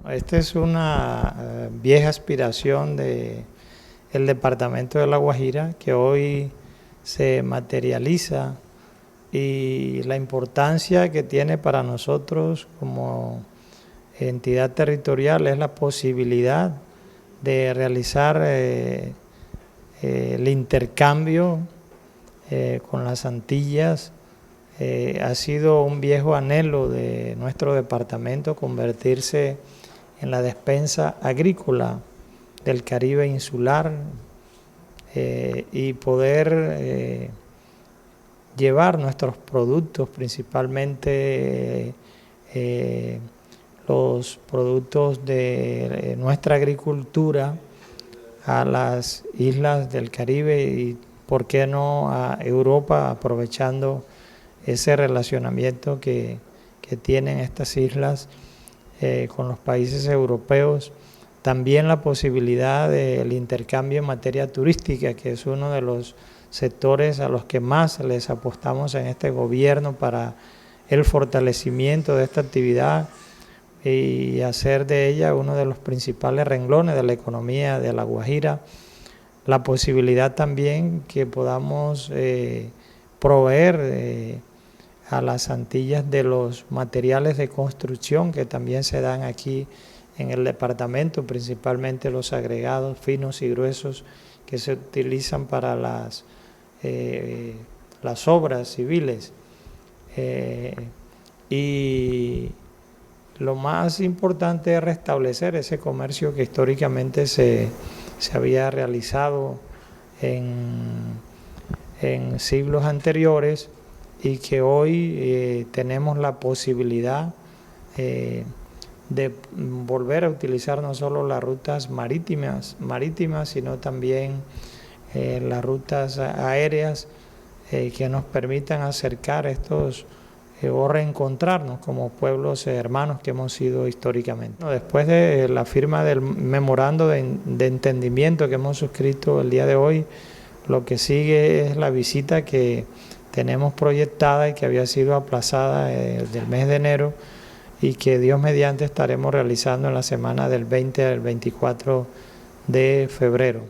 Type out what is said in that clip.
Esta es una vieja aspiración del departamento de La Guajira que hoy se materializa, y la importancia que tiene para nosotros como entidad territorial es la posibilidad de realizar el intercambio con las Antillas. Ha sido un viejo anhelo de nuestro departamento convertirse en la despensa agrícola del Caribe insular y poder llevar nuestros productos, principalmente los productos de nuestra agricultura, a las islas del Caribe y, por qué no, a Europa, aprovechando ese relacionamiento que tienen estas islas con los países europeos. También la posibilidad del intercambio en materia turística, que es uno de los sectores a los que más les apostamos en este gobierno para el fortalecimiento de esta actividad y hacer de ella uno de los principales renglones de la economía de La Guajira. La posibilidad también que podamos proveer a las Antillas de los materiales de construcción que también se dan aquí en el departamento, principalmente los agregados finos y gruesos que se utilizan para las obras civiles. Y lo más importante es restablecer ese comercio que históricamente se había realizado en siglos anteriores, y que hoy tenemos la posibilidad de volver a utilizar no solo las rutas marítimas, sino también las rutas aéreas que nos permitan acercar estos o reencontrarnos como pueblos hermanos que hemos sido históricamente. Después de la firma del memorando de entendimiento que hemos suscrito el día de hoy, lo que sigue es la visita que tenemos proyectada y que había sido aplazada del mes de enero, y que Dios mediante estaremos realizando en la semana del 20 al 24 de febrero.